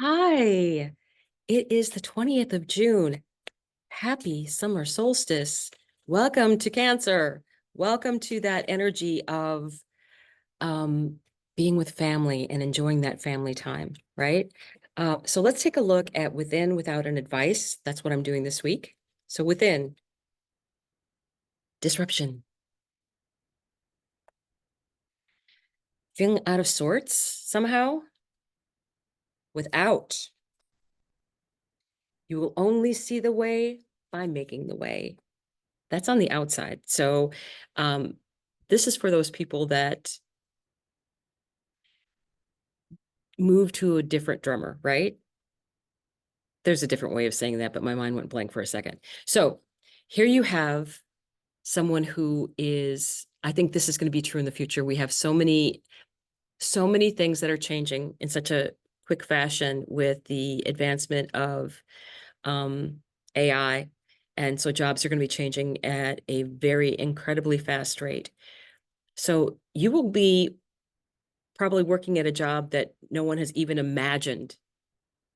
Hi, it is the 20th of June. Happy summer solstice. Welcome to Cancer. Welcome to that energy of um, being with family and enjoying that family time, right? So let's take a look at within without an advice. That's what I'm doing this week. So within, disruption. Feeling out of sorts somehow? Without, you will only see the way by making the way. That's on the outside. So um, this is for those people that move to a different drummer, right? There's a different way of saying that, but my mind went blank for a second. So here you have someone who is, I think this is going to be true in the future. We have so many things that are changing in such a quick fashion with the advancement of um, AI. And so jobs are going to be changing at a very incredibly fast rate. So you will be probably working at a job that no one has even imagined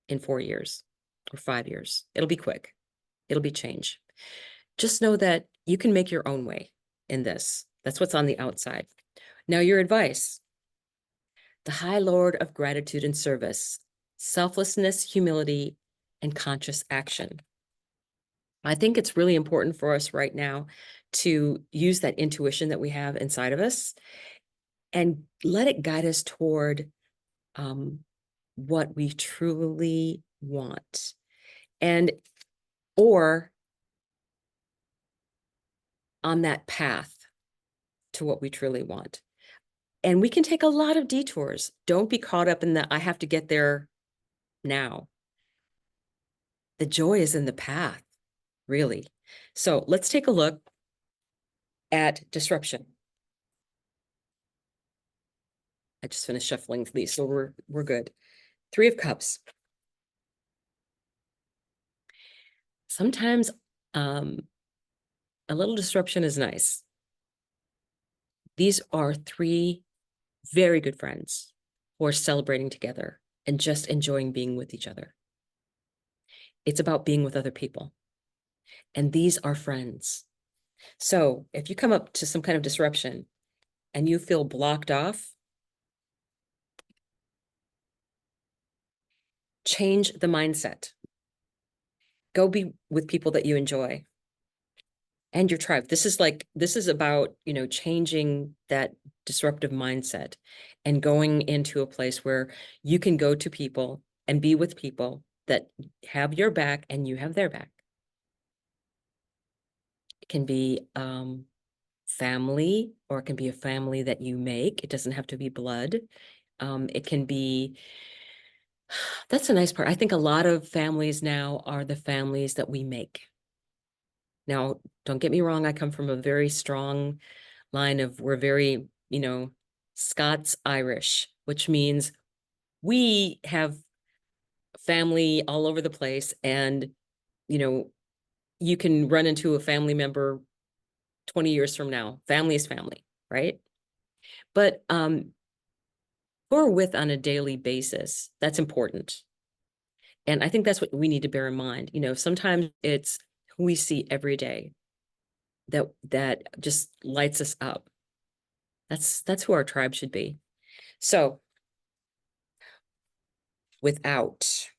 in 4 years or 5 years. It'll be quick. It'll be change. Just know that you can make your own way in this. That's what's on the outside. Now, your advice: the high lord of gratitude and service, selflessness, humility, and conscious action. I think it's really important for us right now to use that intuition that we have inside of us and let it guide us toward um, what we truly want. And or on that path to what we truly want. And we can take a lot of detours. Don't be caught up in the, I have to get there now. The joy is in the path, really. So let's take a look at disruption. I just finished shuffling these, so we're good. Three of Cups. Sometimes a little disruption is nice. These are three very good friends who are celebrating together and just enjoying being with each other. It's about being with other people. And these are friends. So if you come up to some kind of disruption and you feel blocked off, change the mindset. Go be with people that you enjoy and your tribe. This is about, changing that disruptive mindset and going into a place where you can go to people and be with people that have your back and you have their back. It can be family, or it can be a family that you make. It doesn't have to be blood. It can be, that's a nice part. I think a lot of families now are the families that we make. Now, don't get me wrong, I come from a very strong line of, we're very, Scots Irish, which means we have family all over the place. And, you can run into a family member 20 years from now. Family is family, right? But or with on a daily basis, that's important. And I think that's what we need to bear in mind. Sometimes it's who we see every day that just lights us up. That's who our tribe should be. So without,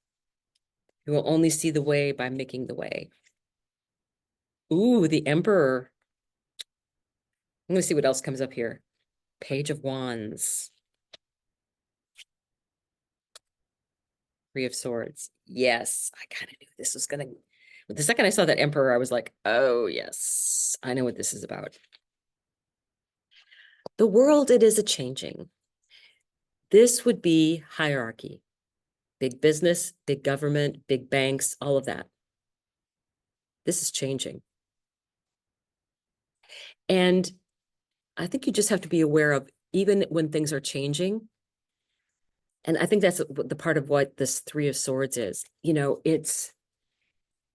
you will only see the way by making the way. Ooh, the Emperor. I'm going to see what else comes up here. Page of Wands. Three of Swords. Yes, I kind of knew this was going to. But the second I saw that Emperor, I was like, oh, yes, I know what this is about. The world, it is a changing. This would be hierarchy. Big business, big government, big banks, all of that. This is changing. And I think you just have to be aware of, even when things are changing. And I think that's the part of what this Three of Swords is.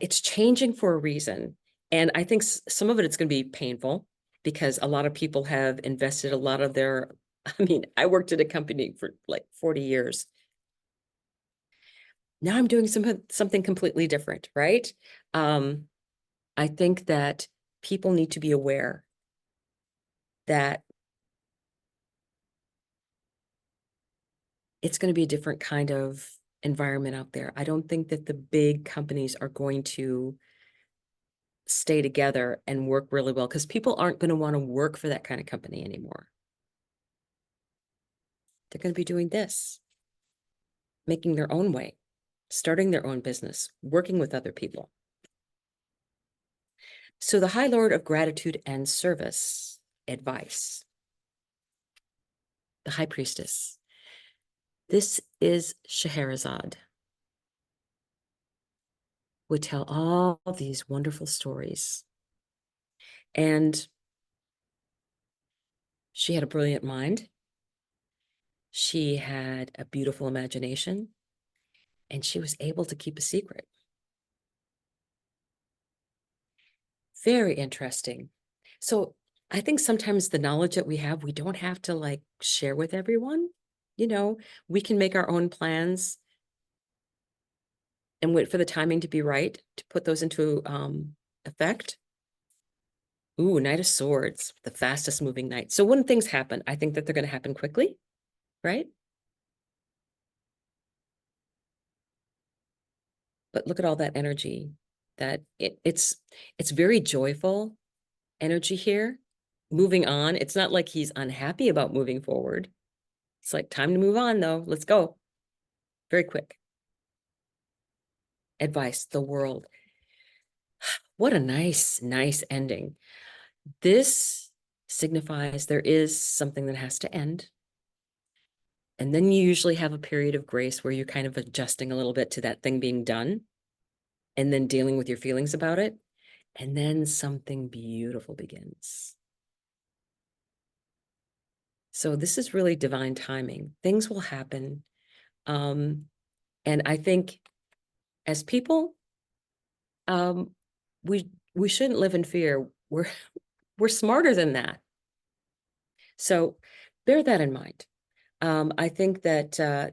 It's changing for a reason. And I think some of it's going to be painful because a lot of people have invested a lot of I worked at a company for like 40 years. Now I'm doing something completely different, right? I think that people need to be aware that it's going to be a different kind of environment out there. I don't think that the big companies are going to stay together and work really well because people aren't going to want to work for that kind of company anymore. They're going to be doing this, making their own way, starting their own business, working with other people. So the High Lord of Gratitude and Service advice, the High Priestess. This is Scheherazade, would tell all these wonderful stories. And she had a brilliant mind. She had a beautiful imagination, and she was able to keep a secret. Very interesting. So I think sometimes the knowledge that we have, we don't have to like share with everyone. You know, we can make our own plans and wait for the timing to be right to put those into effect. Ooh, Knight of Swords, the fastest moving knight. So when things happen, I think that they're going to happen quickly, right? But look at all that energy that it's very joyful energy here. Moving on. It's not like he's unhappy about moving forward. It's like time to move on though. Let's go. Very quick. Advice, the world. What a nice, nice ending. This signifies there is something that has to end. And then you usually have a period of grace where you're kind of adjusting a little bit to that thing being done and then dealing with your feelings about it. And then something beautiful begins. So this is really divine timing. Things will happen. And I think as people, um, we shouldn't live in fear. We're smarter than that. So bear that in mind. I think that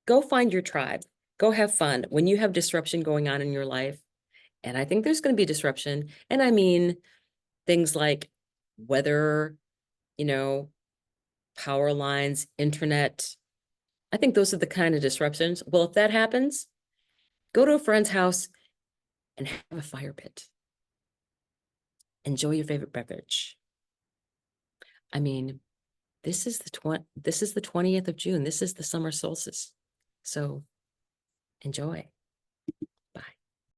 go find your tribe. Go have fun. When you have disruption going on in your life, and I think there's going to be disruption, and I mean things like weather, you know, power lines, internet. I think those are the kind of disruptions. Well, if that happens, go to a friend's house and have a fire pit. Enjoy your favorite beverage. I mean, this is the 20th of June. This is the summer solstice. So enjoy.